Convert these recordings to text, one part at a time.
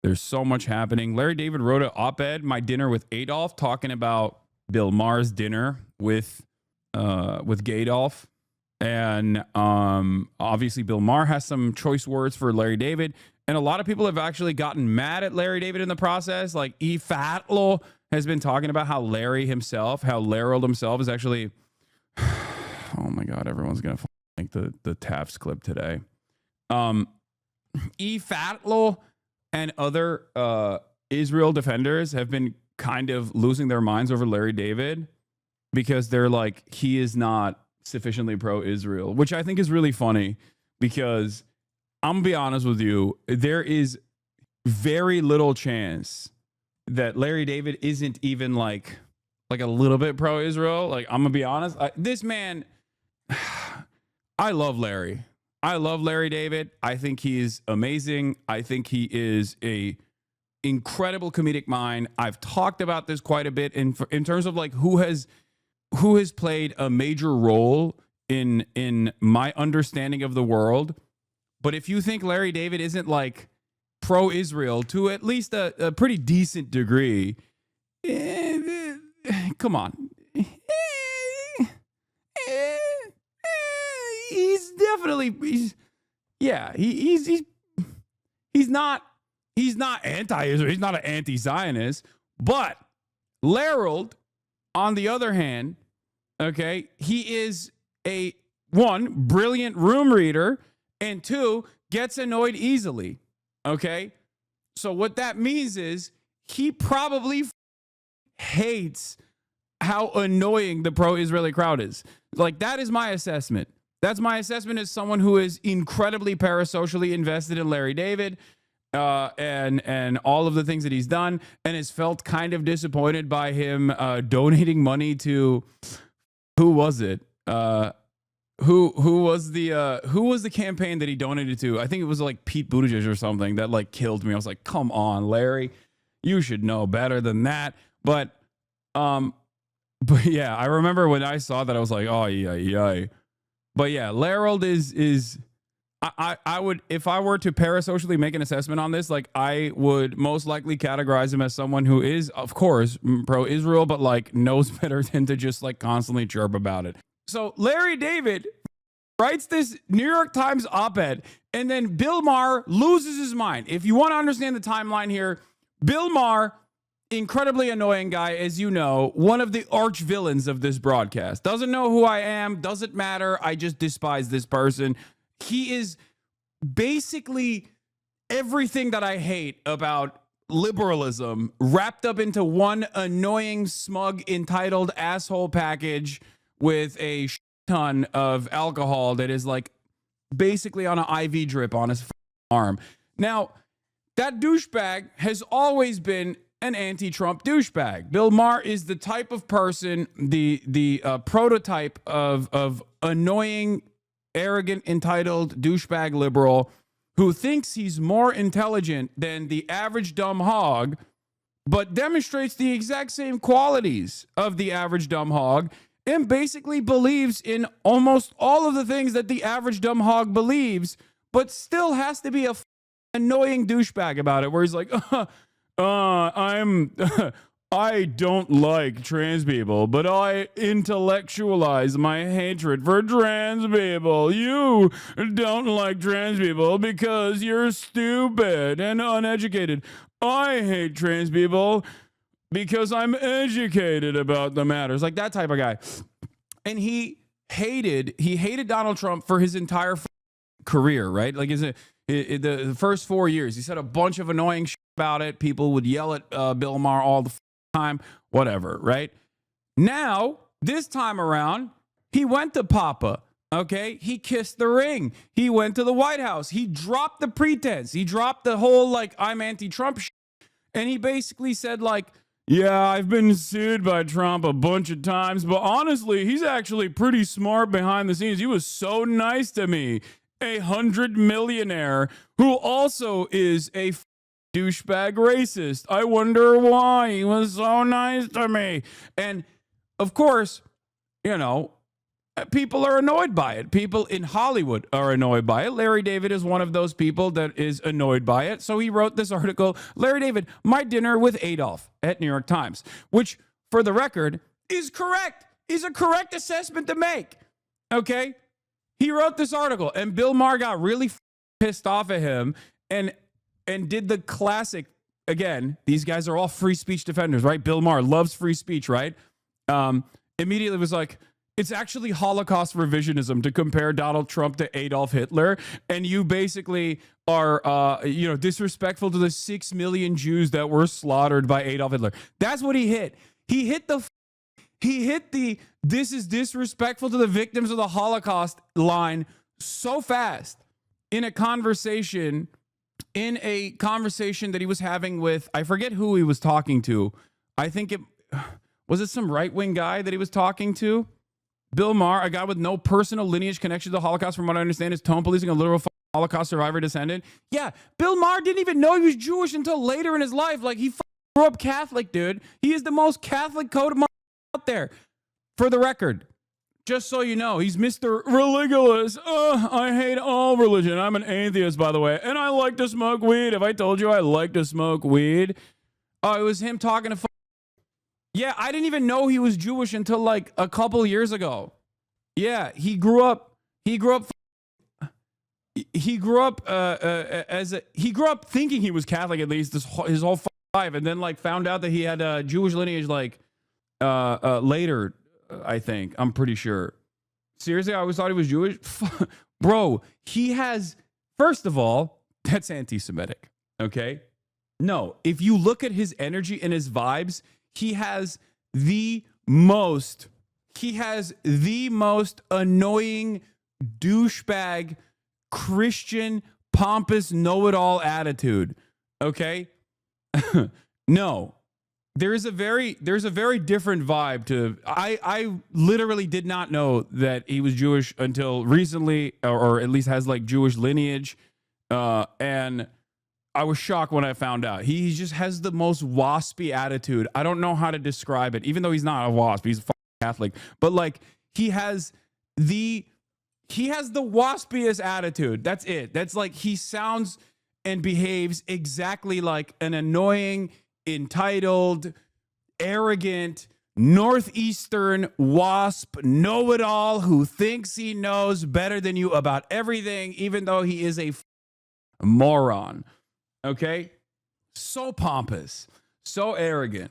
There's so much happening. Larry David wrote an op-ed, My Dinner with Adolf, talking about Bill Maher's dinner with Gadolf. And obviously Bill Maher has some choice words for Larry David. And a lot of people have actually gotten mad at Larry David in the process. Like E. Fatlo has been talking about how Larry himself, how Larold himself is actually, oh my God, everyone's going to like the Taft's clip today. E. Fatlo and other Israel defenders have been kind of losing their minds over Larry David because they're like, he is not sufficiently pro-Israel, which I think is really funny because I'm going to be honest with you, there is very little chance that Larry David isn't even like a little bit pro-Israel. Like, I'm going to be honest. This man, I love Larry. I love Larry David. I think he's amazing. I think he is a incredible comedic mind. I've talked about this quite a bit in terms of like who has played a major role in my understanding of the world. But if you think Larry David isn't like pro-Israel to at least a pretty decent degree, come on. He's definitely he's not anti-Israel. He's not an anti-Zionist. But Larold, on the other hand, okay, he is a one brilliant room reader and two gets annoyed easily. Okay, so what that means is he probably hates how annoying the pro-Israeli crowd is. Like, that is my assessment. That's my assessment as someone who is incredibly parasocially invested in Larry David and all of the things that he's done, and has felt kind of disappointed by him donating money to who was it? Who was the campaign that he donated to? I think it was like Pete Buttigieg or something that like killed me. I was like, come on, Larry, you should know better than that. But yeah, I remember when I saw that, I was like, oh yeah. But yeah, Larold is I would, if I were to parasocially make an assessment on this, like I would most likely categorize him as someone who is, of course, pro-Israel, but like knows better than to just like constantly chirp about it. So Larry David writes this New York Times op-ed, and then Bill Maher loses his mind. If you want to understand the timeline here, Bill Maher, incredibly annoying guy, as you know, one of the arch villains of this broadcast. Doesn't know who I am, doesn't matter. I just despise this person. He is basically everything that I hate about liberalism wrapped up into one annoying, smug, entitled asshole package with a ton of alcohol that is like basically on an IV drip on his arm. Now, that douchebag has always been an anti-Trump douchebag. Bill Maher is the type of person, the prototype of annoying, arrogant, entitled douchebag liberal who thinks he's more intelligent than the average dumb hog, but demonstrates the exact same qualities of the average dumb hog and basically believes in almost all of the things that the average dumb hog believes, but still has to be a annoying douchebag about it, where he's like, I don't like trans people, but I intellectualize my hatred for trans people. You don't like trans people because you're stupid and uneducated. I hate trans people because I'm educated about the matters. Like that type of guy. And he hated Donald Trump for his entire career, right? Like the first 4 years, he said a bunch of annoying shit about it. People would yell at Bill Maher all the time, whatever, right? Now, this time around, he went to Papa, okay? He kissed the ring. He went to the White House. He dropped the pretense. He dropped the whole, like, I'm anti-Trump shit. And he basically said, like, yeah, I've been sued by Trump a bunch of times, but honestly, he's actually pretty smart behind the scenes. He was so nice to me. 100 millionaire who also is a douchebag racist. I wonder why he was so nice to me. And of course, you know, people are annoyed by it. People in Hollywood are annoyed by it. Larry David is one of those people that is annoyed by it. So he wrote this article, Larry David, My Dinner with Adolf at New York Times, which, for the record, is correct, is a correct assessment to make. Okay? He wrote this article, and Bill Maher got really pissed off at him and did the classic. Again, these guys are all free speech defenders, right? Bill Maher loves free speech, right? Immediately was like, it's actually Holocaust revisionism to compare Donald Trump to Adolf Hitler, and you basically are, disrespectful to the 6 million Jews that were slaughtered by Adolf Hitler. That's what he hit. He hit the this is disrespectful to the victims of the Holocaust line so fast in a conversation that he was having with, I forget who he was talking to. I think was it some right-wing guy that he was talking to? Bill Maher, a guy with no personal lineage connection to the Holocaust, from what I understand, is tone policing a literal Holocaust survivor descendant. Yeah, Bill Maher didn't even know he was Jewish until later in his life. Like, he grew up Catholic, dude. He is the most Catholic code out there. For the record, just so you know, he's Mr. Religulous. I hate all religion. I'm an atheist, by the way, and I like to smoke weed. Have I told you I like to smoke weed? Oh, it was him talking to. Yeah, I didn't even know he was Jewish until like a couple years ago. Yeah, he grew up thinking he was Catholic, at least his whole life, and then like found out that he had a Jewish lineage like later. I think, I'm pretty sure. Seriously, I always thought he was Jewish. Bro, he has, first of all, that's anti-Semitic. Okay, no, if you look at his energy and his vibes, he has the most annoying douchebag Christian pompous know-it-all attitude. Okay? No. There's a very different vibe to. I literally did not know that he was Jewish until recently, or at least has like Jewish lineage, and I was shocked when I found out. He just has the most waspy attitude. I don't know how to describe it, even though he's not a wasp. He's a Catholic, but like he has the waspiest attitude. That's it. That's like, he sounds and behaves exactly like an annoying, entitled, arrogant, northeastern wasp know-it-all who thinks he knows better than you about everything, even though he is a moron. Okay? So pompous, so arrogant.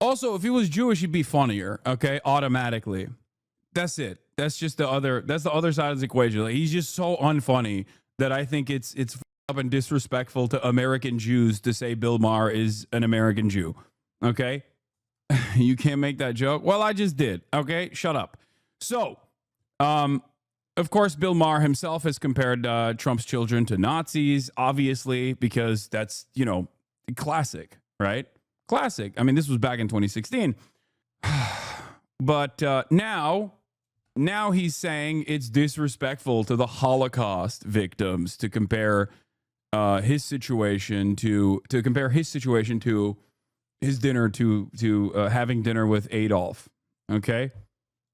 Also, if he was Jewish, he'd be funnier, okay? Automatically. That's it. That's the other side of the equation. Like, he's just so unfunny that I think it's up and disrespectful to American Jews to say Bill Maher is an American Jew. Okay? You can't make that joke. Well, I just did. Okay? Shut up. So, of course, Bill Maher himself has compared Trump's children to Nazis, obviously, because that's, classic, right? Classic. I mean, this was back in 2016. But now he's saying it's disrespectful to the Holocaust victims to compare his situation to his dinner to having dinner with Adolf. Okay.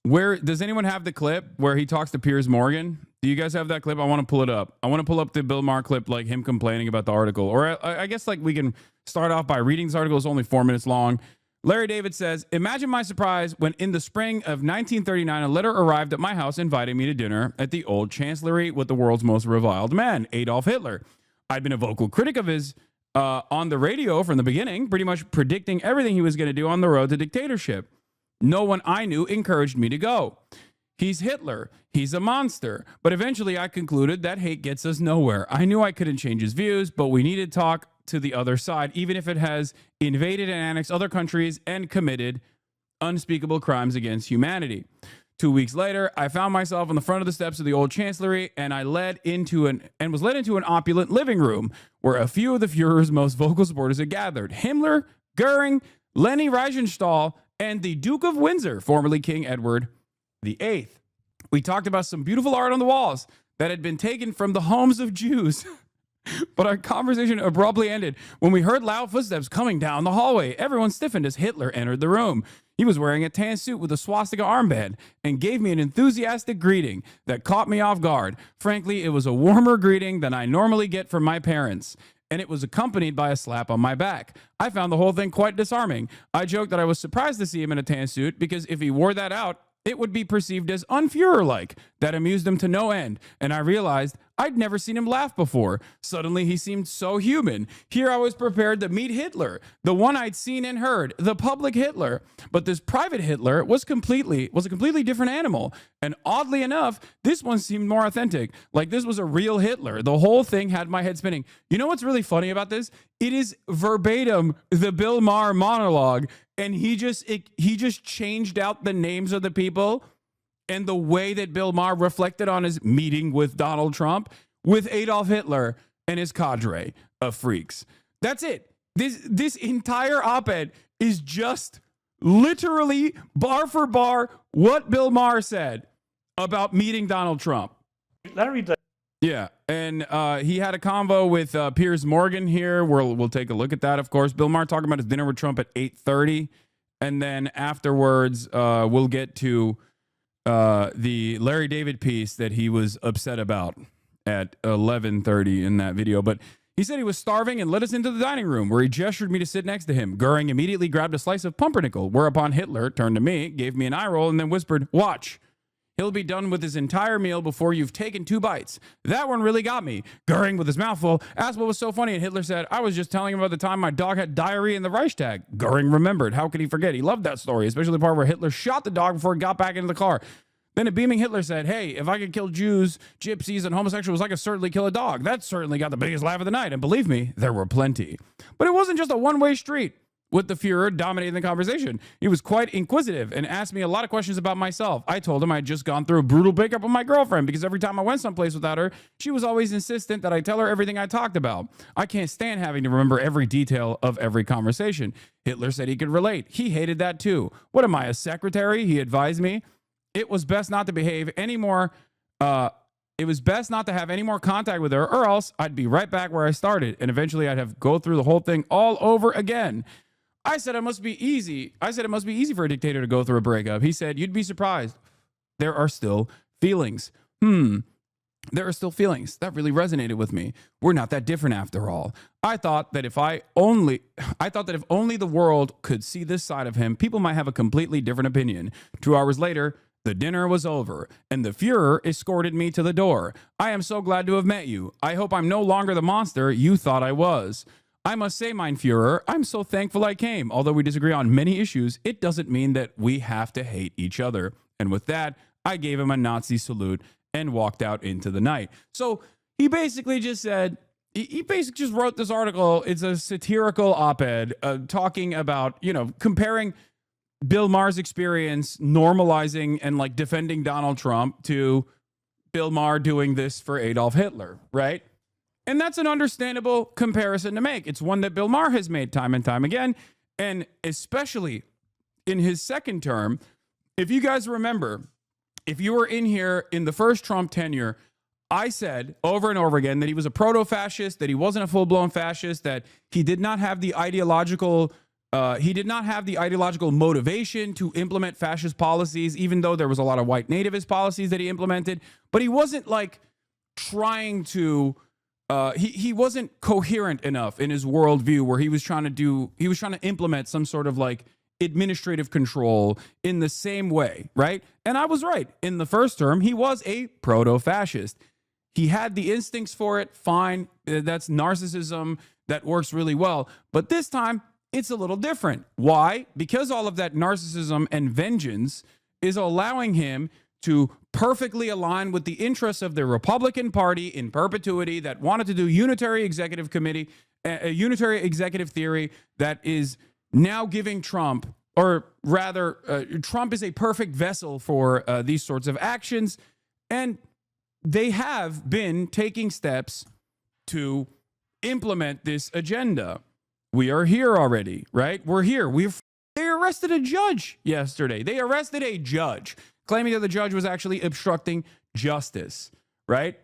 Where does anyone have the clip where he talks to Piers Morgan? Do you guys have that clip? I want to pull it up. I want to pull up the Bill Maher clip, like him complaining about the article. Or I guess like we can start off by reading this article. It's only 4 minutes long. Larry David says, imagine my surprise when in the spring of 1939, a letter arrived at my house inviting me to dinner at the old chancellery with the world's most reviled man, Adolf Hitler. I'd been a vocal critic of his on the radio from the beginning, pretty much predicting everything he was going to do on the road to dictatorship. No one I knew encouraged me to go. He's Hitler. He's a monster. But eventually I concluded that hate gets us nowhere. I knew I couldn't change his views, but we needed to talk to the other side, even if it has invaded and annexed other countries and committed unspeakable crimes against humanity. 2 weeks later, I found myself on the front of the steps of the old chancellery, and was led into an opulent living room where a few of the Fuhrer's most vocal supporters had gathered. Himmler, Goering, Leni Riefenstahl, and the Duke of Windsor, formerly King Edward VIII. We talked about some beautiful art on the walls that had been taken from the homes of Jews But our conversation abruptly ended when we heard loud footsteps coming down the hallway. Everyone stiffened as Hitler entered the room. He was wearing a tan suit with a swastika armband and gave me an enthusiastic greeting that caught me off guard. Frankly, it was a warmer greeting than I normally get from my parents, and it was accompanied by a slap on my back. I found the whole thing quite disarming. I joked that I was surprised to see him in a tan suit because if he wore that out, it would be perceived as unfuhrer-like. That amused him to no end, and I realized I'd never seen him laugh before. Suddenly, he seemed so human. Here I was prepared to meet Hitler, the one I'd seen and heard, the public Hitler. But this private Hitler was a completely different animal. And oddly enough, this one seemed more authentic. Like this was a real Hitler. The whole thing had my head spinning. You know what's really funny about this? It is verbatim the Bill Maher monologue, and he just changed out the names of the people and the way that Bill Maher reflected on his meeting with Donald Trump with Adolf Hitler and his cadre of freaks. That's it. This entire op-ed is just literally bar for bar what Bill Maher said about meeting Donald Trump. Larry David. Yeah, and he had a convo with Piers Morgan here. We'll take a look at that, of course. Bill Maher talking about his dinner with Trump at 8:30, and then afterwards we'll get to the Larry David piece that he was upset about at 11:30 in that video. But he said he was starving and led us into the dining room where he gestured me to sit next to him. Goering immediately grabbed a slice of pumpernickel, whereupon Hitler turned to me, gave me an eye roll, and then whispered, "Watch. He'll be done with his entire meal before you've taken 2 bites." That one really got me. Goering, with his mouth full, asked what was so funny, and Hitler said, "I was just telling him about the time my dog had diarrhea in the Reichstag." Goering remembered. How could he forget? He loved that story, especially the part where Hitler shot the dog before he got back into the car. Then a beaming Hitler said, "Hey, if I could kill Jews, gypsies, and homosexuals, I could certainly kill a dog." That certainly got the biggest laugh of the night, and believe me, there were plenty. But it wasn't just a one-way street with the Fuhrer dominating the conversation. He was quite inquisitive and asked me a lot of questions about myself. I told him I had just gone through a brutal breakup with my girlfriend because every time I went someplace without her, she was always insistent that I tell her everything I talked about. I can't stand having to remember every detail of every conversation. Hitler said he could relate. He hated that too. What am I, a secretary? He advised me. It was best not to behave anymore. It was best not to have any more contact with her, or else I'd be right back where I started, and eventually I'd have go through the whole thing all over again. I said it must be easy for a dictator to go through a breakup. He said, "You'd be surprised. There are still feelings." There are still feelings. That really resonated with me. We're not that different after all. I thought that if only the world could see this side of him, people might have a completely different opinion. 2 hours later, the dinner was over, and the Fuhrer escorted me to the door. "I am so glad to have met you. I hope I'm no longer the monster you thought I was. I must say, mein Fuhrer, I'm so thankful I came. Although we disagree on many issues, it doesn't mean that we have to hate each other." And with that, I gave him a Nazi salute and walked out into the night. So he basically just said, he basically just wrote this article. It's a satirical op-ed talking about, comparing Bill Maher's experience normalizing and like defending Donald Trump to Bill Maher doing this for Adolf Hitler, right? And that's an understandable comparison to make. It's one that Bill Maher has made time and time again, and especially in his second term. If you guys remember, if you were in here in the first Trump tenure, I said over and over again that he was a proto-fascist, that he wasn't a full-blown fascist, that he did not have the ideological motivation to implement fascist policies, even though there was a lot of white nativist policies that he implemented. But he wasn't like trying to. He wasn't coherent enough in his worldview where he was trying to implement some sort of like administrative control in the same way, right? And I was right. In the first term, he was a proto-fascist. He had the instincts for it, fine. That's narcissism. That works really well. But this time, it's a little different. Why? Because all of that narcissism and vengeance is allowing him to perfectly align with the interests of the Republican Party in perpetuity that wanted to do unitary executive committee, a unitary executive theory that is now giving Trump, or rather, Trump is a perfect vessel for these sorts of actions. And they have been taking steps to implement this agenda. We are here already, right? We're here. They arrested a judge yesterday. They arrested a judge, claiming that the judge was actually obstructing justice, right?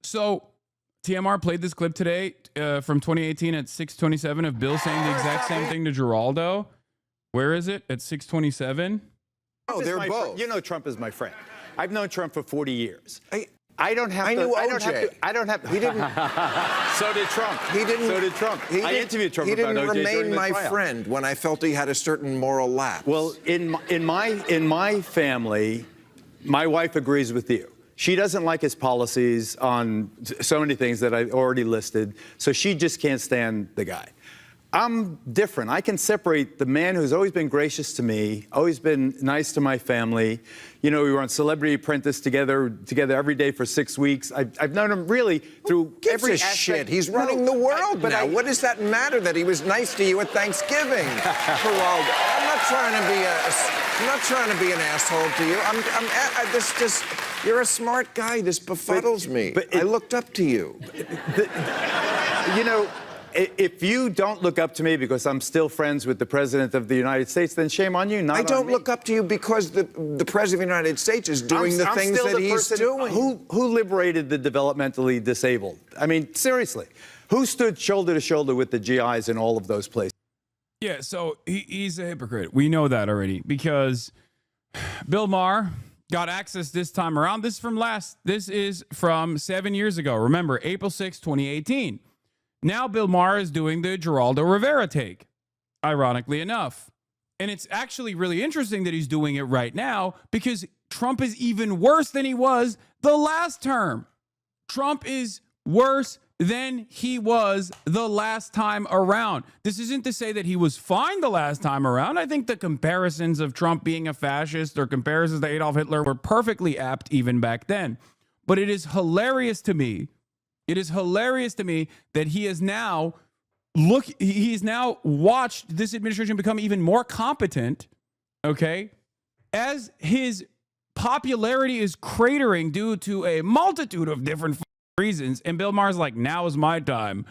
So TMR played this clip today from 2018 at 6:27 of Bill saying the exact same thing to Geraldo. Where is it? At 6:27? Oh, they're both. You know Trump is my friend. I've known Trump for 40 years. I don't have I to. knew I OJ. don't have. He didn't. So did Trump. He didn't. So did Trump. I interviewed Trump about OJ He didn't remain my trial. friend when I felt he had a certain moral lapse. Well, in my family, my wife agrees with you. She doesn't like his policies on so many things that I already listed, so she just can't stand the guy. I'm different. I can separate the man who's always been gracious to me, always been nice to my family. You know, we were on Celebrity Apprentice together every day for 6 weeks. I've known him really through every gives a aspect. shit. He's running the world now. What does that matter that he was nice to you at Thanksgiving, Geraldo? I'm not trying to be an asshole to you. You're a smart guy. This befuddles me. But I looked up to you. You know, if you don't look up to me because I'm still friends with the President of the United States, then shame on you, not on me. I don't look up to you because the President of the United States is doing the things that he's doing. Who liberated the developmentally disabled? I mean, seriously. Who stood shoulder to shoulder with the GIs in all of those places? Yeah, so he's a hypocrite. We know that already because Bill Maher got access this time around. This is from 7 years ago. Remember, April 6, 2018. Now Bill Maher is doing the Geraldo Rivera take, ironically enough. And it's actually really interesting that he's doing it right now because Trump is even worse than he was the last term. Trump is worse than he was the last time around. This isn't to say that he was fine the last time around. I think the comparisons of Trump being a fascist or comparisons to Adolf Hitler were perfectly apt even back then. But it is hilarious to me. It is hilarious to me that he is now he's now watched this administration become even more competent, okay, as his popularity is cratering due to a multitude of different reasons. And Bill Maher's like, now is my time.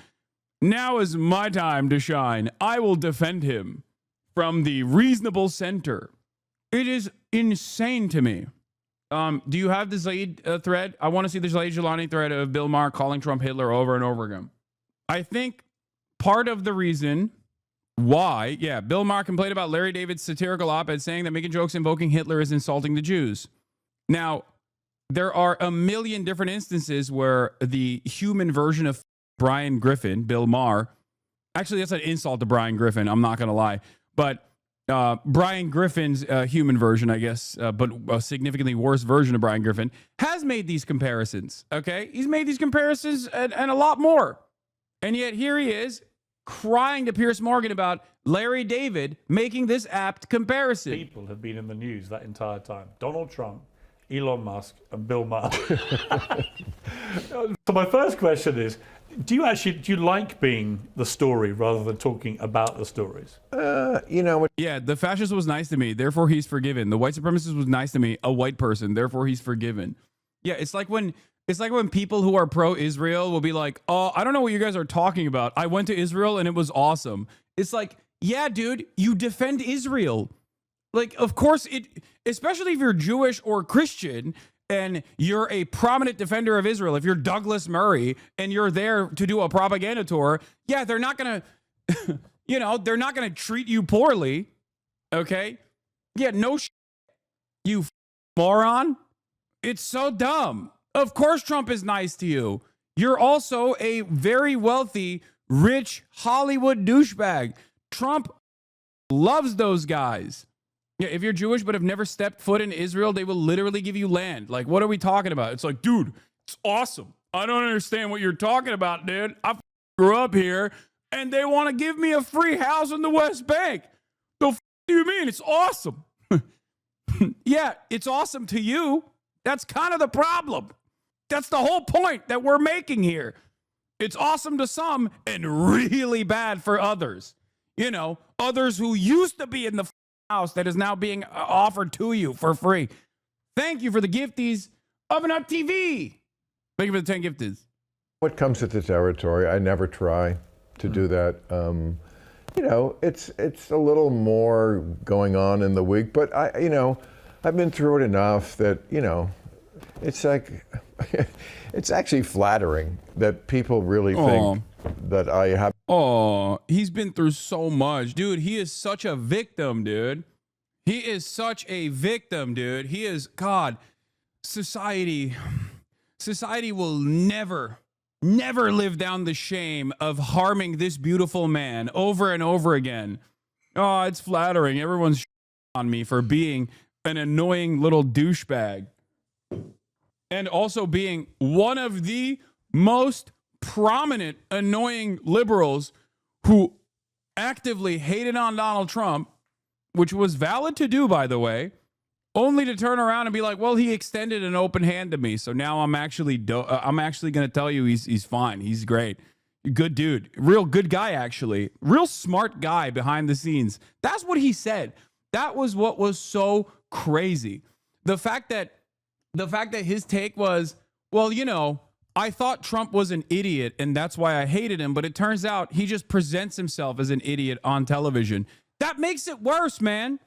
Now is my time to shine. I will defend him from the reasonable center. It is insane to me. Do you have the Zaid thread? I want to see the Zaid Jelani thread of Bill Maher calling Trump Hitler over and over again. I think part of the reason why, Bill Maher complained about Larry David's satirical op-ed saying that making jokes invoking Hitler is insulting the Jews. Now, there are a million different instances where the human version of Brian Griffin, Bill Maher, actually that's an insult to Brian Griffin, I'm not going to lie, but Brian Griffin's human version, I guess, but a significantly worse version of Brian Griffin, has made these comparisons, okay? He's made these comparisons and a lot more. And yet here he is crying to Piers Morgan about Larry David making this apt comparison. People have been in the news that entire time. Donald Trump, Elon Musk, and Bill Maher. So my first question is, do you like being the story rather than talking about the stories? Yeah, the fascist was nice to me, therefore he's forgiven. The white supremacist was nice to me, a white person, therefore he's forgiven. Yeah, it's like when people who are pro-Israel will be like, oh, I don't know what you guys are talking about. I went to Israel and it was awesome. It's like, yeah, dude, you defend Israel. Like, of course, especially if you're Jewish or Christian, and you're a prominent defender of Israel, if you're Douglas Murray and you're there to do a propaganda tour, yeah, they're not going to, they're not going to treat you poorly. Okay. Yeah. No, you moron. It's so dumb. Of course, Trump is nice to you. You're also a very wealthy, rich Hollywood douchebag. Trump loves those guys. Yeah, if you're Jewish but have never stepped foot in Israel, they will literally give you land. Like, what are we talking about? It's like, dude, it's awesome. I don't understand what you're talking about, dude. I grew up here, and they want to give me a free house in the West Bank. The do you mean? It's awesome. Yeah, it's awesome to you. That's kind of the problem. That's the whole point that we're making here. It's awesome to some and really bad for others. Others who used to be in the house that is now being offered to you for free. Thank you for the gifties. Oven Up TV. Thank you for the 10 gifties. What comes with the territory, I never try to do that. It's a little more going on in the week, but I've been through it enough that, it's like, It's actually flattering that people really think that I have. Oh, he's been through so much. Dude, he is such a victim, dude. He is such a victim, dude. He is, God, society will never live down the shame of harming this beautiful man over and over again. Oh, it's flattering. Everyone's on me for being an annoying little douchebag. And also being one of the most prominent, annoying liberals who actively hated on Donald Trump, which was valid to do, by the way, only to turn around and be like, well, he extended an open hand to me. So now I'm actually going to tell you he's fine. He's great. Good dude. Real good guy, actually. Real smart guy behind the scenes. That's what he said. That was what was so crazy. The fact that his take was, well, you know, I thought Trump was an idiot and that's why I hated him. But it turns out he just presents himself as an idiot on television. That makes it worse, man.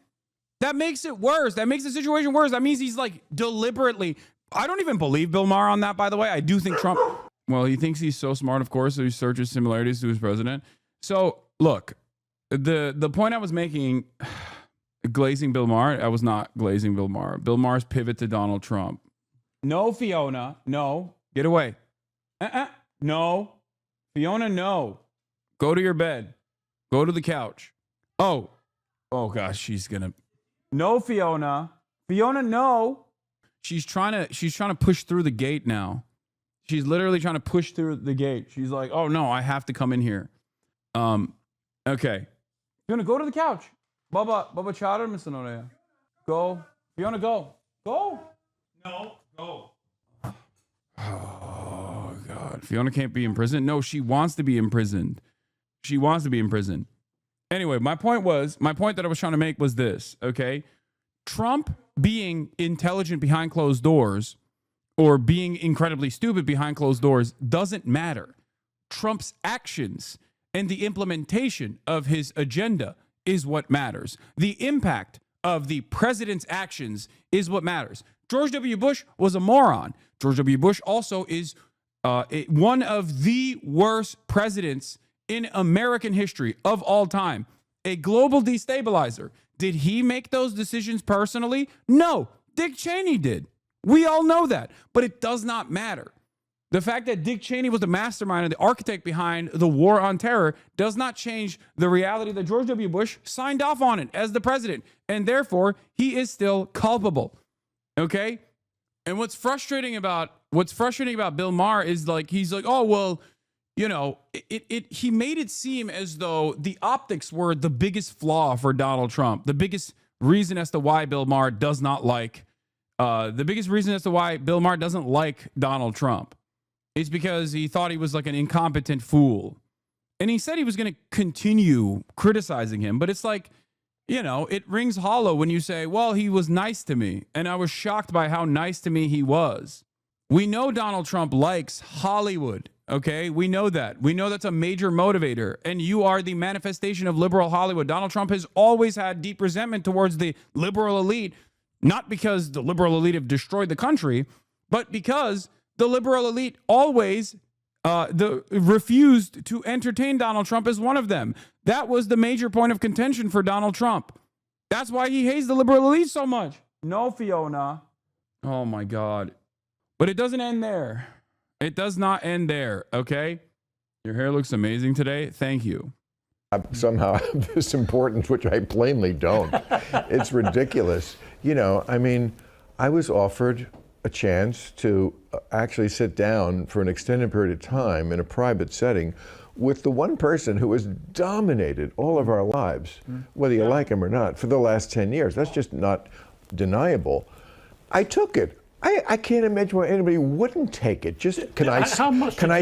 That makes it worse. That makes the situation worse. That means he's like deliberately. I don't even believe Bill Maher on that, by the way. I do think Trump, well, he thinks he's so smart, of course, so he searches similarities to his president. So look, the point I was making, glazing Bill Maher, I was not glazing Bill Maher. Bill Maher's pivot to Donald Trump. No, Fiona. No. Get away. No. Fiona, no. Go to your bed. Go to the couch. Oh gosh, she's gonna. No, Fiona. Fiona, no. She's trying to push through the gate now. She's literally trying to push through the gate. She's like, oh no, I have to come in here. Okay. Fiona, go to the couch. Baba Chowder, Mr. Norea. Go. Fiona, go. Go. No, go. Oh God. Fiona can't be imprisoned. No, she wants to be imprisoned. She wants to be imprisoned. Anyway, my point that I was trying to make was this, okay? Trump being intelligent behind closed doors or being incredibly stupid behind closed doors doesn't matter. Trump's actions and the implementation of his agenda is what matters. The impact of the president's actions is what matters. George W. Bush was a moron. George W. Bush also is one of the worst presidents in American history of all time. A global destabilizer. Did he make those decisions personally? No, Dick Cheney did. We all know that, but it does not matter. The fact that Dick Cheney was the mastermind and the architect behind the war on terror does not change the reality that George W. Bush signed off on it as the president, and therefore he is still culpable. Okay? And what's frustrating about Bill Maher is like he's like, oh well, you know, he made it seem as though the optics were the biggest flaw for Donald Trump. The biggest reason as to why Bill Maher does not like Donald Trump is because he thought he was like an incompetent fool. And he said he was going to continue criticizing him. But it's like, you know, it rings hollow when you say, well, he was nice to me. And I was shocked by how nice to me he was. We know Donald Trump likes Hollywood. Okay, we know that. We know that's a major motivator. And you are the manifestation of liberal Hollywood. Donald Trump has always had deep resentment towards the liberal elite, not because the liberal elite have destroyed the country, but because the liberal elite always refused to entertain Donald Trump as one of them. That was the major point of contention for Donald Trump. That's why he hates the liberal elite so much. No, Fiona. Oh, my God. But it doesn't end there. It does not end there, okay? Your hair looks amazing today. Thank you. Somehow this important, which I plainly don't. It's ridiculous. You know, I mean, I was offered a chance to actually sit down for an extended period of time in a private setting with the one person who has dominated all of our lives, whether you like him or not, for the last 10 years. That's just not deniable. I took it. I can't imagine why anybody wouldn't take it. Just can I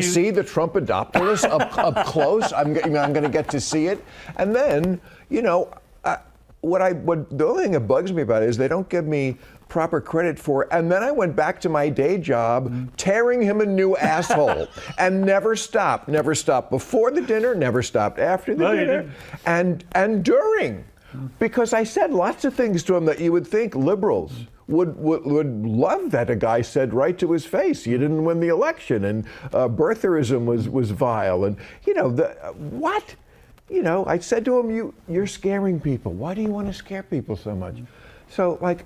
see the Trump adopterist up close? I'm going to get to see it, and then you know the only thing that bugs me about it is they don't give me proper credit for it. And then I went back to my day job, tearing him a new asshole, and never stopped before the dinner, never stopped after the dinner, and during, because I said lots of things to him that you would think liberals would love that a guy said right to his face, you didn't win the election, and birtherism was vile, and what? I said to him, you're scaring people. Why do you want to scare people so much? So, like,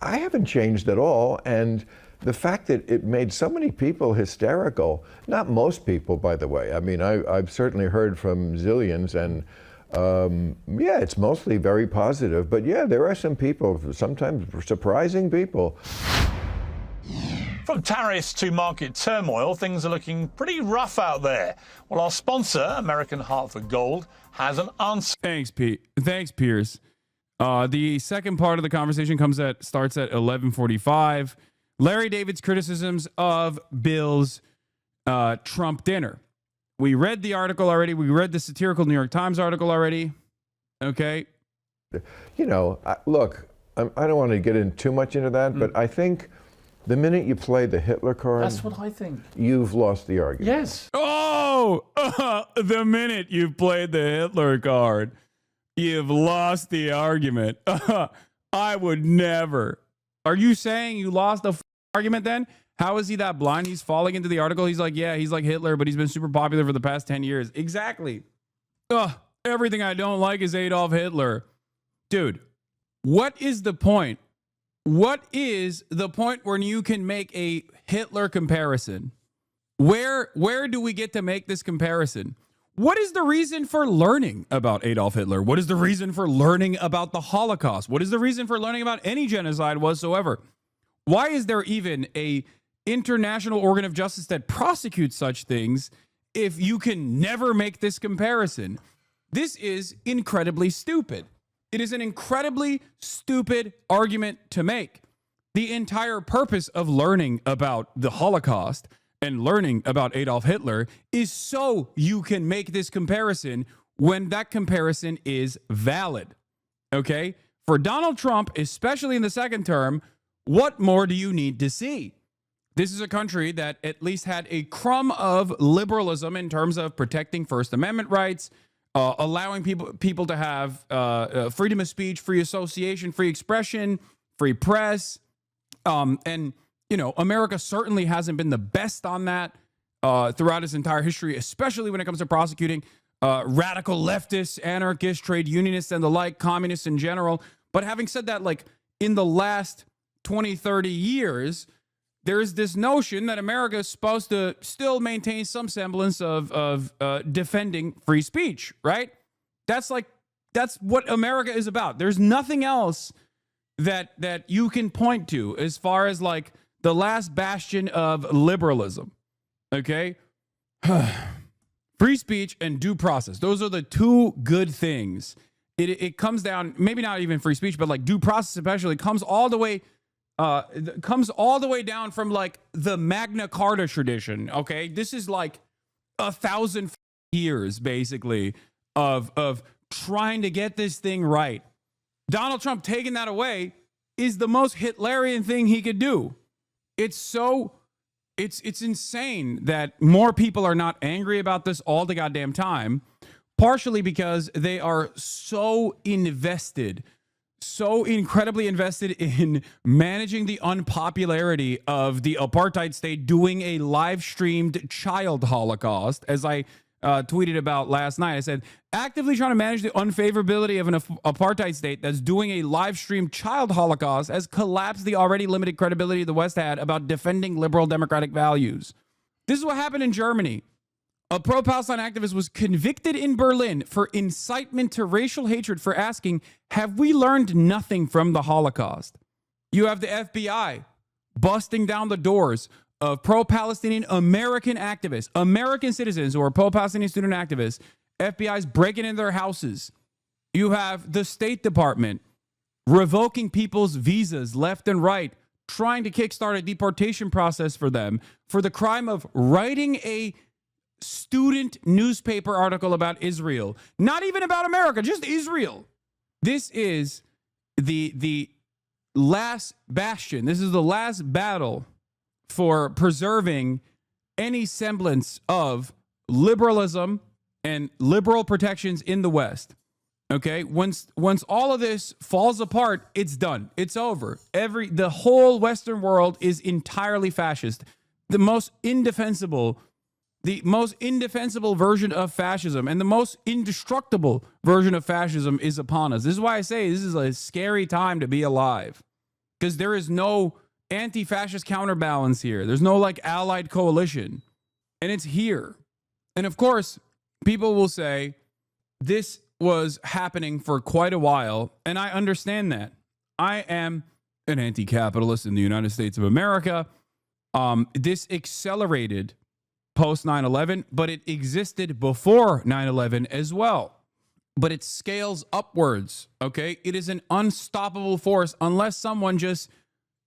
I haven't changed at all, and the fact that it made so many people hysterical, not most people, by the way. I mean, I've certainly heard from zillions, and yeah, it's mostly very positive. But yeah, there are some people, sometimes surprising people. From tariffs to market turmoil, things are looking pretty rough out there. Well, our sponsor, American Hartford Gold, has an answer. Thanks, Pete. Thanks, Pierce. The second part of the conversation starts at 11:45. Larry David's criticisms of Bill's Trump dinner. We read the article already. We read the satirical New York Times article already. Okay. Look, I don't want to get in too much into that, but I think the minute you play the Hitler card, That's what I think. You've lost the argument. Yes. Oh, the minute you've played the Hitler card, you've lost the argument. I would never. Are you saying you lost the argument then? How is he that blind? He's falling into the article. He's like, yeah, he's like Hitler, but he's been super popular for the past 10 years. Exactly. Everything I don't like is Adolf Hitler. Dude, what is the point? What is the point when you can make a Hitler comparison? Where do we get to make this comparison? What is the reason for learning about Adolf Hitler? What is the reason for learning about the Holocaust? What is the reason for learning about any genocide whatsoever? Why is there even a international organ of justice that prosecutes such things if you can never make this comparison? This is incredibly stupid. It is an incredibly stupid argument to make. The entire purpose of learning about the Holocaust and learning about Adolf Hitler is so you can make this comparison when that comparison is valid. Okay? For Donald Trump, especially in the second term, what more do you need to see? This is a country that at least had a crumb of liberalism in terms of protecting First Amendment rights, allowing people to have freedom of speech, free association, free expression, free press. And, America certainly hasn't been the best on that throughout its entire history, especially when it comes to prosecuting radical leftists, anarchists, trade unionists, and the like, communists in general. But having said that, like, in the last 20, 30 years, there's this notion that America is supposed to still maintain some semblance of defending free speech, right? That's what America is about. There's nothing else that you can point to as far as like the last bastion of liberalism, okay? Free speech and due process. Those are the two good things. It comes down, maybe not even free speech, but like due process especially comes all the way down from like the Magna Carta tradition. Okay, this is like 1,000 years basically of trying to get this thing right. Donald Trump taking that away is the most Hitlerian thing he could do. It's insane that more people are not angry about this all the goddamn time, partially because they are so invested, so incredibly invested in managing the unpopularity of the apartheid state doing a live streamed child holocaust. As I tweeted about last night, I said, actively trying to manage the unfavorability of an apartheid state that's doing a live streamed child holocaust has collapsed the already limited credibility the West had about defending liberal democratic values. This is what happened in Germany. A pro-Palestine activist was convicted in Berlin for incitement to racial hatred for asking, have we learned nothing from the Holocaust? You have the FBI busting down the doors of pro-Palestinian American activists, American citizens who are pro-Palestinian student activists. FBI's breaking into their houses. You have the State Department revoking people's visas left and right, trying to kickstart a deportation process for them for the crime of writing a student newspaper article about Israel. Not even about America, just Israel. This is the last bastion. This is the last battle for preserving any semblance of liberalism and liberal protections in the West. Okay, once all of this falls apart, it's done. It's over. The whole Western world is entirely fascist. The most indefensible version of fascism and the most indestructible version of fascism is upon us. This is why I say this is a scary time to be alive, because there is no anti-fascist counterbalance here. There's no like allied coalition, and it's here. And of course, people will say this was happening for quite a while, and I understand that. I am an anti-capitalist in the United States of America. This accelerated post 9/11, but it existed before 9/11 as well. But it scales upwards, okay? It is an unstoppable force unless someone just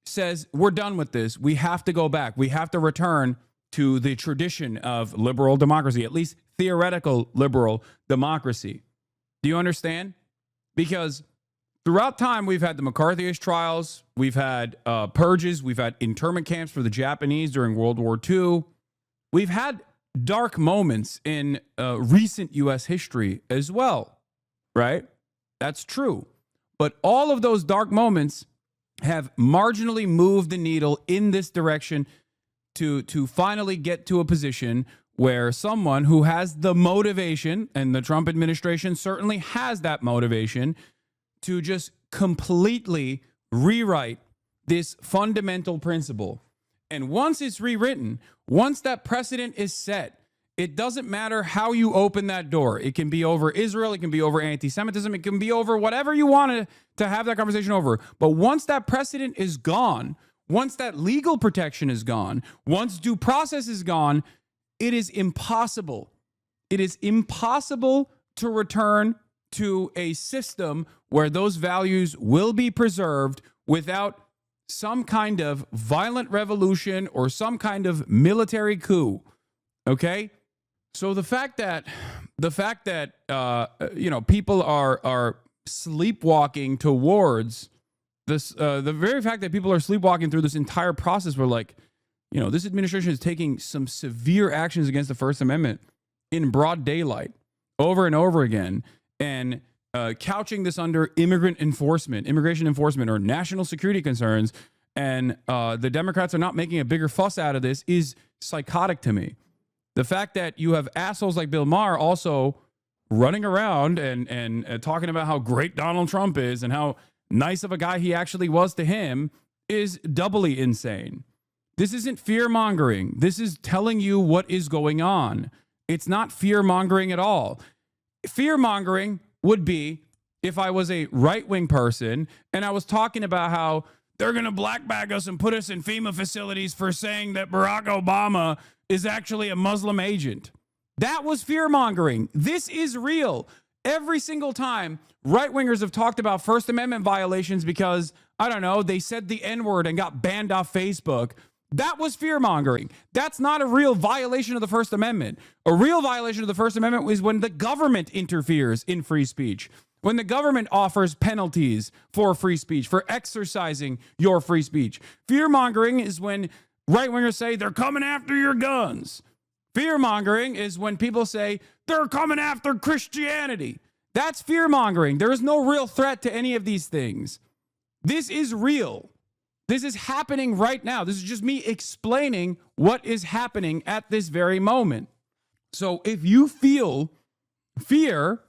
says, we're done with this. We have to go back. We have to return to the tradition of liberal democracy, at least theoretical liberal democracy. Do you understand? Because throughout time, we've had the McCarthyist trials, we've had purges, we've had internment camps for the Japanese during World War II. We've had dark moments in recent U.S. history as well, right? That's true. But all of those dark moments have marginally moved the needle in this direction to finally get to a position where someone who has the motivation, and the Trump administration certainly has that motivation, to just completely rewrite this fundamental principle. And once it's rewritten, once that precedent is set, it doesn't matter how you open that door. It can be over Israel, it can be over anti-Semitism, it can be over whatever you want to have that conversation over. But once that precedent is gone, once that legal protection is gone, once due process is gone, it is impossible. It is impossible to return to a system where those values will be preserved without some kind of violent revolution or some kind of military coup. Okay? So the fact that people are sleepwalking towards this, the very fact that people are sleepwalking through this entire process, where like, this administration is taking some severe actions against the First Amendment in broad daylight over and over again, and couching this under immigration enforcement, or national security concerns, and the Democrats are not making a bigger fuss out of this is psychotic to me. The fact that you have assholes like Bill Maher also running around and talking about how great Donald Trump is and how nice of a guy he actually was to him is doubly insane. This isn't fear-mongering. This is telling you what is going on. It's not fear-mongering at all. Fear-mongering would be if I was a right-wing person and I was talking about how they're going to black bag us and put us in FEMA facilities for saying that Barack Obama is actually a Muslim agent. That was fear-mongering. This is real. Every single time right-wingers have talked about First Amendment violations because, I don't know, they said the N-word and got banned off Facebook, that was fear-mongering. That's not a real violation of the First Amendment. A real violation of the First Amendment is when the government interferes in free speech, when the government offers penalties for free speech, for exercising your free speech. Fear-mongering is when right-wingers say they're coming after your guns. Fear-mongering is when people say they're coming after Christianity. That's fear-mongering. There is no real threat to any of these things. This is real. This is happening right now. This is just me explaining what is happening at this very moment. So if you feel fear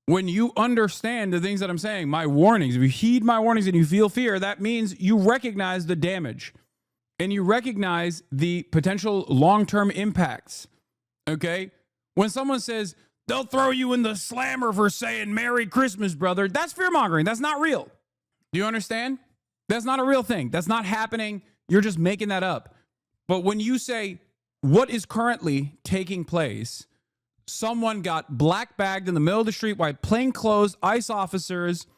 when you understand the things that I'm saying, my warnings, if you heed my warnings and you feel fear, that means you recognize the damage and you recognize the potential long-term impacts. Okay? When someone says, they'll throw you in the slammer for saying Merry Christmas, brother, that's fear-mongering. That's not real. Do you understand? That's not a real thing. That's not happening. You're just making that up. But when you say what is currently taking place, someone got black bagged in the middle of the street by plainclothes ICE officers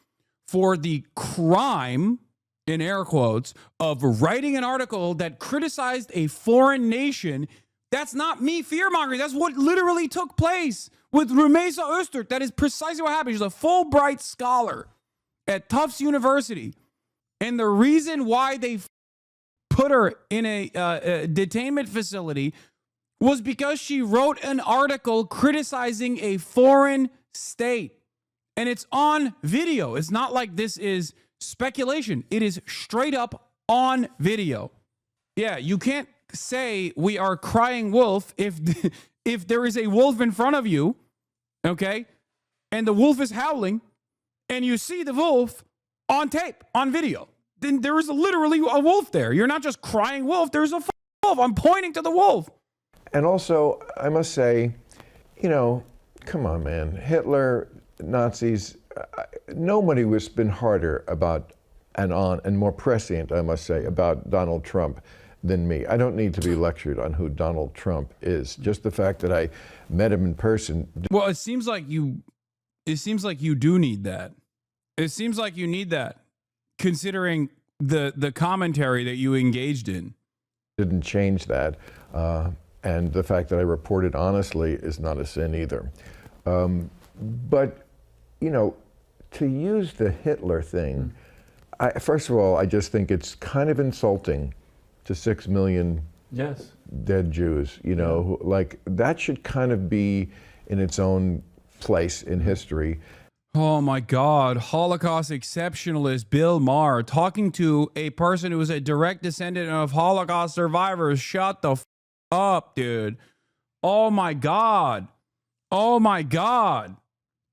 for the crime, in air quotes, of writing an article that criticized a foreign nation. That's not me fear-mongering. That's what literally took place with Rumeysa Öztürk. That is precisely what happened. She's a Fulbright scholar at Tufts University. And the reason why they put her in a detainment facility was because she wrote an article criticizing a foreign state. And it's on video. It's not like this is speculation. It is straight up on video. Yeah, you can't say we are crying wolf if if there is a wolf in front of you, okay, and the wolf is howling, and you see the wolf on tape, on video. Then there is literally a wolf there. You're not just crying wolf. There's a wolf. I'm pointing to the wolf. And also, I must say, you know, come on, man. Hitler, Nazis, nobody has been harder about and more prescient, I must say, about Donald Trump than me. I don't need to be lectured on who Donald Trump is. Just the fact that I met him in person. Well, it seems like you do need that. It seems like you need that, considering the commentary that you engaged in. Didn't change that. And the fact that I reported honestly is not a sin either. But, you know, to use the Hitler thing, first of all, I just think it's kind of insulting to 6 million dead Jews, you know, who, like, that should kind of be in its own place in history. Oh my God, Holocaust exceptionalist Bill Maher talking to a person who is a direct descendant of Holocaust survivors. Shut the up, dude. Oh my God. Oh my God.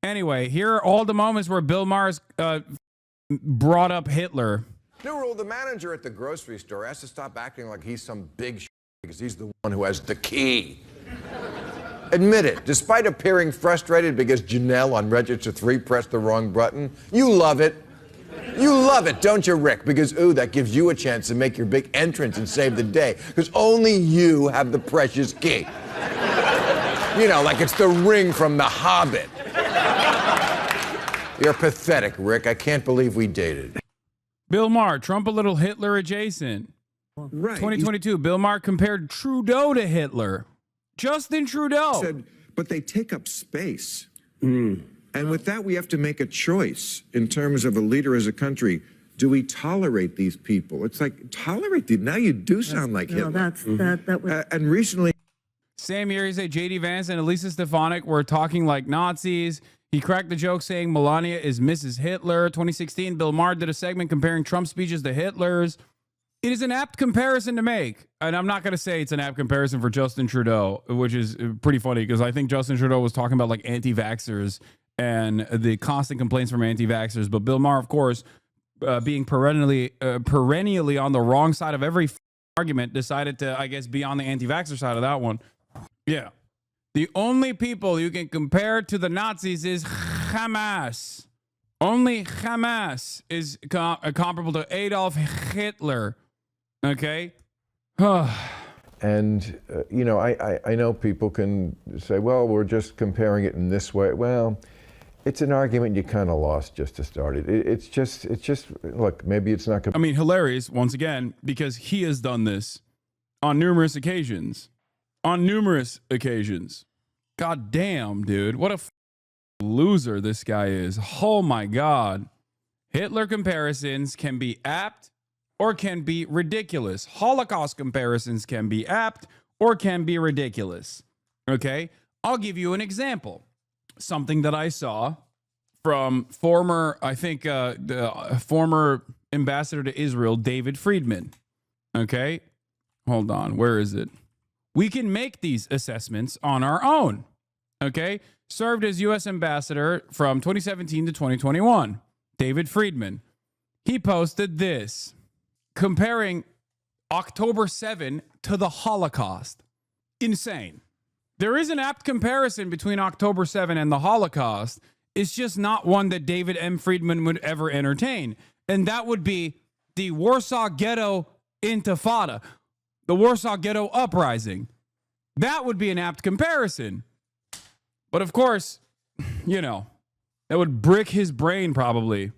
Anyway, here are all the moments where Bill Maher's brought up Hitler. New rule, the manager at the grocery store has to stop acting like he's some big because he's the one who has the key. Admit it, despite appearing frustrated because Janelle on Register 3 pressed the wrong button, you love it. You love it, don't you, Rick? Because, ooh, that gives you a chance to make your big entrance and save the day. Because only you have the precious key. You know, like it's the ring from The Hobbit. You're pathetic, Rick. I can't believe we dated. Bill Maher, Trump a little Hitler adjacent. Right. 2022, Bill Maher compared Trudeau to Hitler. Justin Trudeau. Said, but they take up space. And with that, we have to make a choice in terms of a leader as a country. Do we tolerate these people? It's like, tolerate them. Now you do sound like Hitler. That was... And recently... Same year, he said J.D. Vance and Elisa Stefanik were talking like Nazis. He cracked the joke saying Melania is Mrs. Hitler. 2016, Bill Maher did a segment comparing Trump's speeches to Hitler's. It is an apt comparison to make. And I'm not going to say it's an apt comparison for Justin Trudeau, which is pretty funny because I think Justin Trudeau was talking about like anti-vaxxers and the constant complaints from anti-vaxxers. But Bill Maher, of course, being perennially on the wrong side of every argument, decided to, I guess, be on the anti-vaxxer side of that one. Yeah. The only people you can compare to the Nazis is Hamas. Only Hamas is comparable to Adolf Hitler. Okay? And, you know, I know people can say, well, we're just comparing it in this way. Well, it's an argument you kind of lost just to start it. It's just, look, maybe it's not. I mean, hilarious, once again, because he has done this on numerous occasions. On numerous occasions. God damn, dude. What a loser this guy is. Oh my God. Hitler comparisons can be apt or can be ridiculous. Holocaust comparisons can be apt or can be ridiculous. Okay? I'll give you an example. Something that I saw from former, I think, former ambassador to Israel, David Friedman. Okay? Hold on. Where is it? We can make these assessments on our own. Okay? Served as U.S. ambassador from 2017 to 2021. David Friedman. He posted this, comparing October 7 to the Holocaust. Insane. There is an apt comparison between October 7 and the Holocaust. It's just not one that David M. Friedman would ever entertain. And that would be the Warsaw Ghetto Intifada. The Warsaw Ghetto Uprising. That would be an apt comparison. But of course, you know, that would brick his brain probably.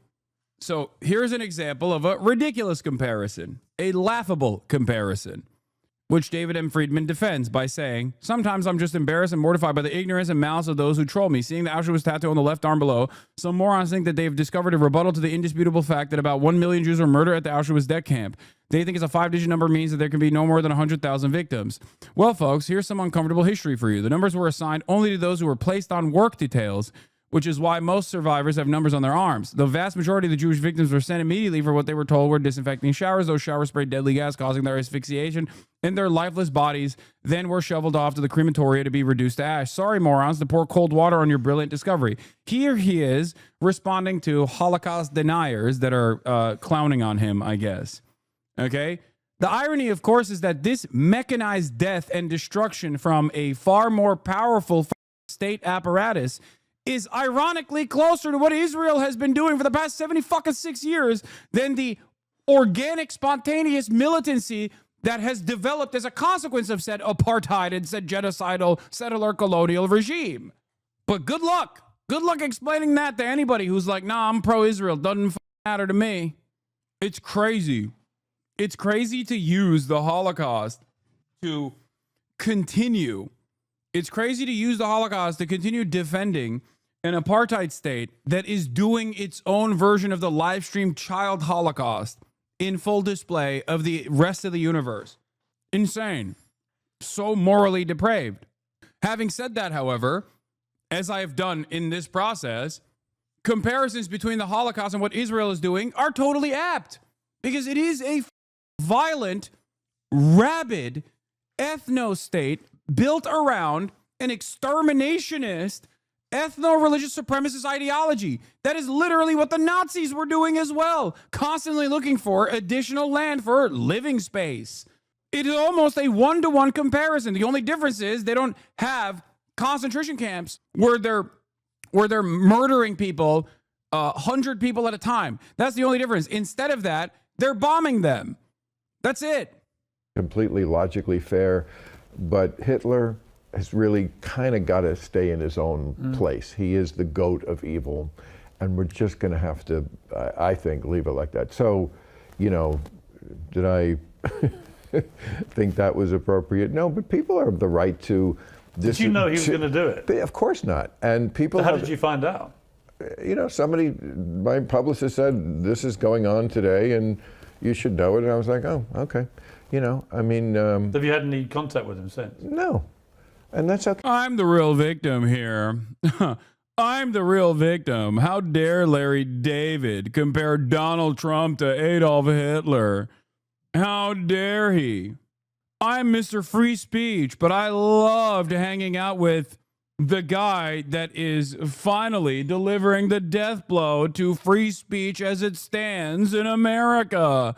So here's an example of a ridiculous comparison, a laughable comparison, which David M. Friedman defends by saying, sometimes I'm just embarrassed and mortified by the ignorance and malice of those who troll me. Seeing the Auschwitz tattoo on the left arm below, some morons think that they've discovered a rebuttal to the indisputable fact that about 1 million Jews were murdered at the Auschwitz death camp. They think it's a 5-digit number means that there can be no more than 100,000 victims. Well, folks, here's some uncomfortable history for you. The numbers were assigned only to those who were placed on work details, which is why most survivors have numbers on their arms. The vast majority of the Jewish victims were sent immediately for what they were told were disinfecting showers. Those showers sprayed deadly gas, causing their asphyxiation, and their lifeless bodies then were shoveled off to the crematoria to be reduced to ash. Sorry, morons, to pour cold water on your brilliant discovery. Here he is responding to Holocaust deniers that are clowning on him, I guess. Okay? The irony, of course, is that this mechanized death and destruction from a far more powerful state apparatus is ironically closer to what Israel has been doing for the past 76 years than the organic, spontaneous militancy that has developed as a consequence of said apartheid and said genocidal settler colonial regime. But good luck. Good luck explaining that to anybody who's like, nah, I'm pro-Israel. Doesn't matter to me. It's crazy. It's crazy to use the Holocaust to continue. It's crazy to use the Holocaust to continue defending an apartheid state that is doing its own version of the live stream child Holocaust in full display of the rest of the universe. Insane. So morally depraved. Having said that, however, as I have done in this process, comparisons between the Holocaust and what Israel is doing are totally apt, because it is a violent, rabid ethno-state built around an exterminationist, ethno-religious supremacist ideology. That is literally what the Nazis were doing as well, constantly looking for additional land for living space. It is almost a one-to-one comparison. The only difference is they don't have concentration camps where they're murdering people, 100 people at a time. That's the only difference. Instead of that, they're bombing them. That's it. Completely logically fair, but Hitler has really kind of got to stay in his own place. He is the goat of evil, and we're just going to have to, I think, leave it like that. So, you know, did I think that was appropriate? No, but people have the right to. Did you know he was going to do it? Of course not. And people. So how did you find out? You know, somebody, my publicist said, this is going on today, and you should know it. And I was like, oh, okay. You know, I mean. Have you had any contact with him since? No. And that's okay. I'm the real victim here. I'm the real victim. How dare Larry David compare Donald Trump to Adolf Hitler? How dare he? I'm Mr. Free Speech, but I loved hanging out with the guy that is finally delivering the death blow to free speech as it stands in America.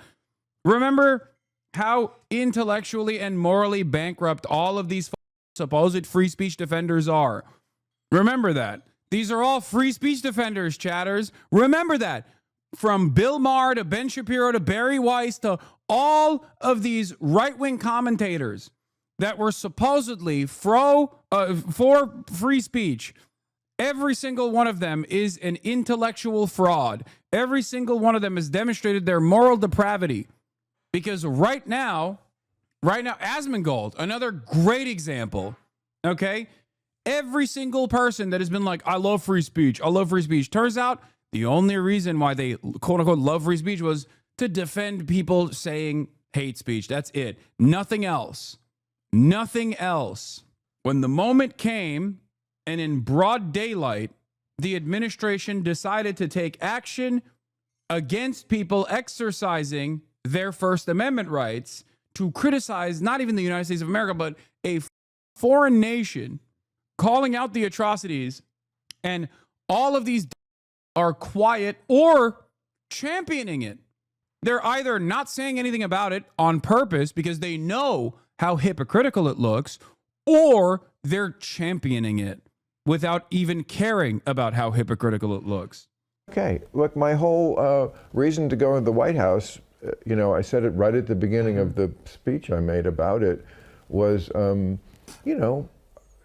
Remember how intellectually and morally bankrupt all of these supposed free speech defenders are. Remember that. These are all free speech defenders, chatters. Remember that. From Bill Maher to Ben Shapiro to Barry Weiss to all of these right-wing commentators that were supposedly for free speech, every single one of them is an intellectual fraud. Every single one of them has demonstrated their moral depravity. Because right now, Asmongold, another great example, okay? Every single person that has been like, I love free speech, turns out the only reason why they quote-unquote love free speech was to defend people saying hate speech. That's it. Nothing else. Nothing else. When the moment came, and in broad daylight, the administration decided to take action against people exercising their First Amendment rights to criticize not even the United States of America, but a foreign nation, calling out the atrocities, and all of these are quiet or championing it. They're either not saying anything about it on purpose because they know how hypocritical it looks, or they're championing it without even caring about how hypocritical it looks. Okay, look, my whole reason to go to the White House, you know, I said it right at the beginning of the speech I made about it, was, you know,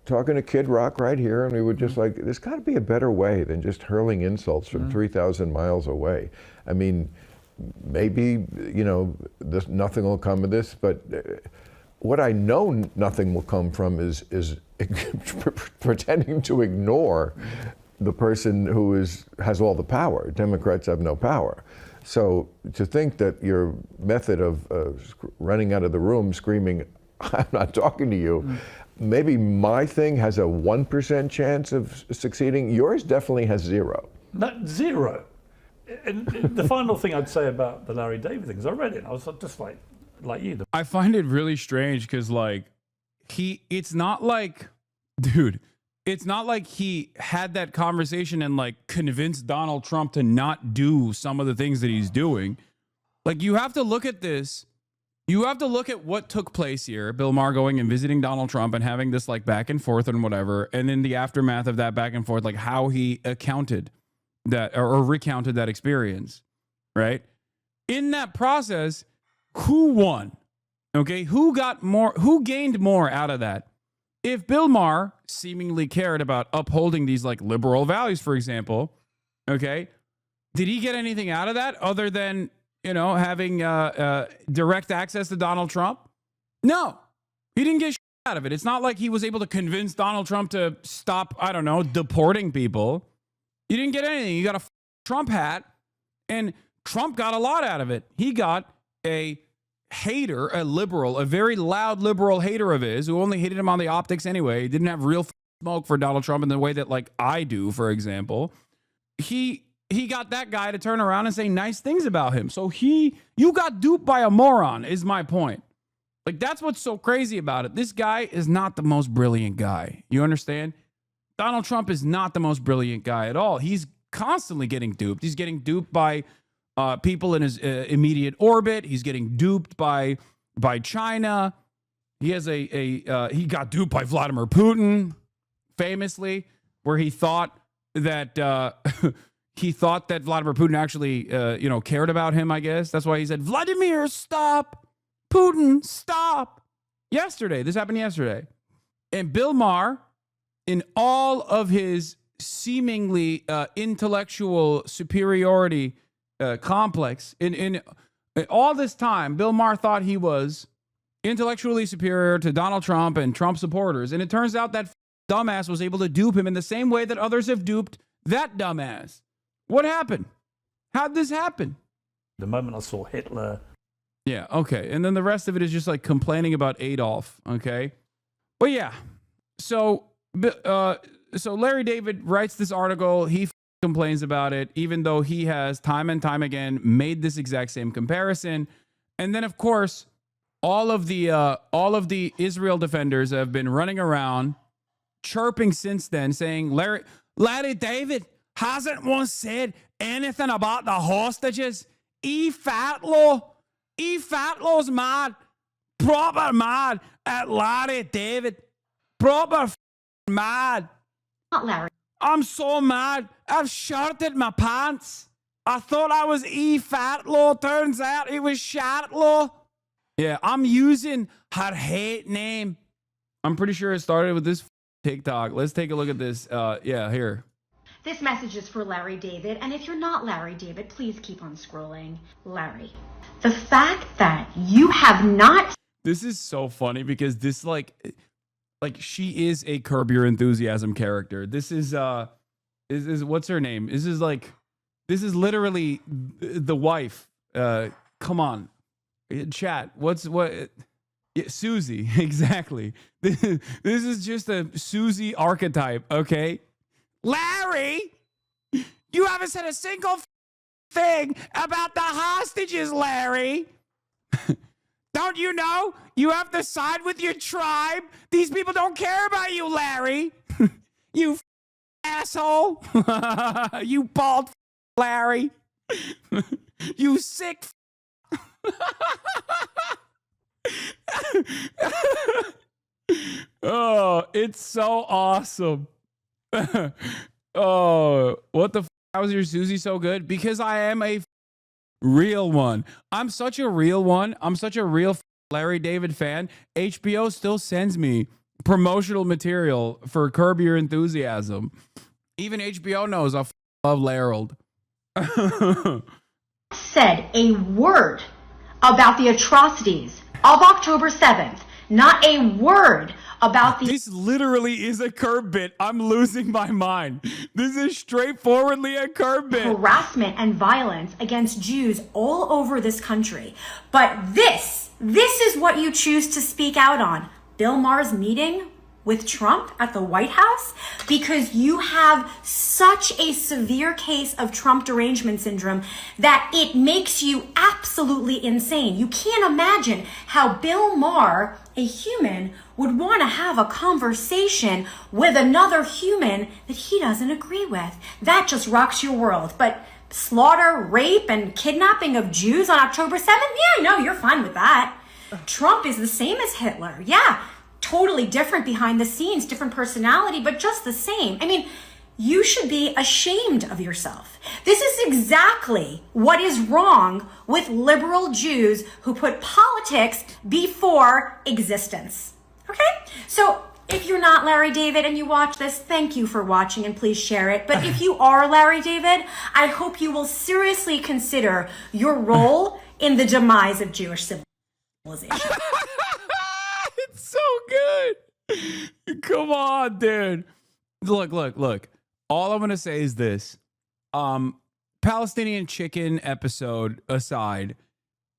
talking to Kid Rock right here, and we were just like, there's got to be a better way than just hurling insults from 3,000 miles away. I mean, maybe, you know, nothing will come of this, but what I know nothing will come from is pretending to ignore the person who has all the power. Democrats have no power. So to think that your method of running out of the room screaming, I'm not talking to you, maybe my thing has a 1% chance of succeeding. Yours definitely has 0. Not 0. And the final thing I'd say about the Larry David thing is I read it. I was just like you. I find it really strange because, like, it's not like, dude, it's not like he had that conversation and, like, convinced Donald Trump to not do some of the things that he's doing. Like, you have to look at this. You have to look at what took place here. Bill Maher going and visiting Donald Trump and having this, like, back and forth and whatever. And in the aftermath of that back and forth, like, how he accounted that or recounted that experience, right? In that process, who won? Okay, who got more? Who gained more out of that? If Bill Maher seemingly cared about upholding these, like, liberal values, for example, okay, did he get anything out of that other than, you know, having direct access to Donald Trump? No, he didn't get shit out of it. It's not like he was able to convince Donald Trump to stop, I don't know, deporting people. You didn't get anything. You got a Trump hat, and Trump got a lot out of it. He got a hater, a liberal, a very loud liberal hater of his who only hated him on the optics anyway. He didn't have real smoke for Donald Trump in the way that, like, I do, for example. He got that guy to turn around and say nice things about him. So you got duped by a moron, is my point. Like, that's what's so crazy about it. This guy is not the most brilliant guy. You understand? Donald Trump is not the most brilliant guy at all. He's constantly getting duped. He's getting duped by people in his immediate orbit. He's getting duped by China. He has he got duped by Vladimir Putin, famously, where he thought that Vladimir Putin actually cared about him. I guess that's why he said, "Vladimir, stop! Putin, stop!" Yesterday, this happened yesterday, and Bill Maher, in all of his seemingly intellectual superiority complex, in all this time, Bill Maher thought he was intellectually superior to Donald Trump and Trump supporters. And it turns out that dumbass was able to dupe him in the same way that others have duped that dumbass. What happened? How'd this happen? The moment I saw Hitler. Yeah, okay. And then the rest of it is just like complaining about Adolf, okay? But yeah, so Larry David writes this article. He complains about it, even though he has time and time again made this exact same comparison. And then, of course, all of the Israel defenders have been running around chirping since then, saying Larry David hasn't once said anything about the hostages. Fatlow's mad, proper mad at Larry David, proper mad. Not Larry. I'm so mad. I've shorted my pants. I thought I was Fatlow. Turns out it was Shatlow. Yeah, I'm using her hate name. I'm pretty sure it started with this TikTok. Let's take a look at this. Yeah, here. This message is for Larry David, and if you're not Larry David, please keep on scrolling. Larry, the fact that you have not... This is so funny because this, like she is a Curb Your Enthusiasm character. This is what's her name? This is literally the wife. Come on, chat. Yeah, Susie, exactly. This is just a Susie archetype, okay? Larry, you haven't said a single thing about the hostages, Larry. Don't you know? You have to side with your tribe. These people don't care about you, Larry. You asshole. You bald Larry. You sick. Oh, it's so awesome. Oh, what the how is your Susie so good? Because I am a real one. I'm such a real one. I'm such a real Larry David fan. HBO still sends me promotional material for Curb Your Enthusiasm. Even HBO knows I love Larry. said a word about the atrocities of October 7th. Not a word about the... This literally is a Curb bit. I'm losing my mind. This is straightforwardly a Curb bit. Harassment and violence against Jews all over this country. But this is what you choose to speak out on. Bill Maher's meeting with Trump at the White House because you have such a severe case of Trump derangement syndrome that it makes you absolutely insane. You can't imagine how Bill Maher, a human, would want to have a conversation with another human that he doesn't agree with. That just rocks your world. But slaughter, rape, and kidnapping of Jews on October 7th? Yeah, no, you're fine with that. Trump is the same as Hitler. Yeah, totally different behind the scenes, different personality, but just the same. I mean, you should be ashamed of yourself. This is exactly what is wrong with liberal Jews who put politics before existence. Okay? So if you're not Larry David and you watch this, thank you for watching and please share it. But if you are Larry David, I hope you will seriously consider your role in the demise of Jewish civilization. It's so good. Come on, dude. Look. All I'm going to say is this. Palestinian chicken episode aside,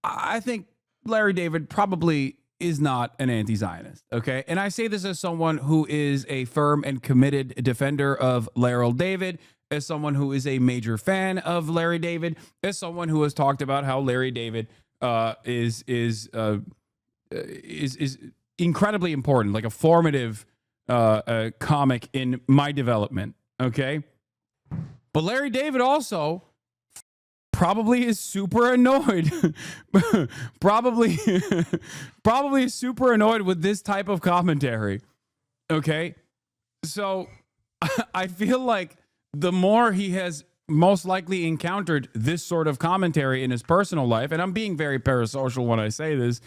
I think Larry David probably is not an anti-Zionist, okay? And I say this as someone who is a firm and committed defender of Larry David, as someone who is a major fan of Larry David, as someone who has talked about how Larry David is incredibly important, like a formative comic in my development, okay? But Larry David also probably is super annoyed. probably is super annoyed with this type of commentary. Okay? So I feel like the more he has most likely encountered this sort of commentary in his personal life, and I'm being very parasocial when I say this,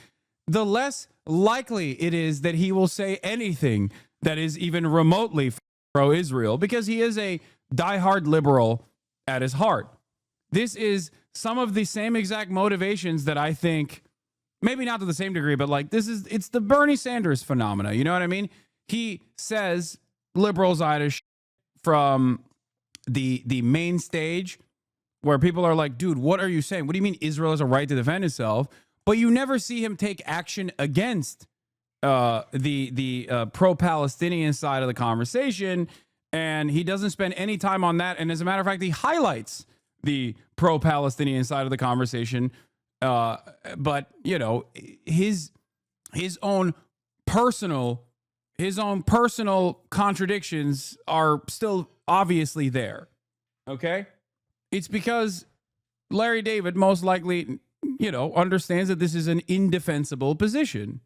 the less likely it is that he will say anything that is even remotely pro-Israel, because he is a diehard liberal at his heart. This is some of the same exact motivations that I think, maybe not to the same degree, but like it's the Bernie Sanders phenomena. You know what I mean? He says liberal Zionist from the main stage where people are like, dude, what are you saying? What do you mean Israel has a right to defend itself? But you never see him take action against the pro-Palestinian side of the conversation. And he doesn't spend any time on that. And as a matter of fact, he highlights the pro-Palestinian side of the conversation. But, you know, his own personal contradictions are still obviously there. Okay? It's because Larry David most likely, you know, understands that this is an indefensible position.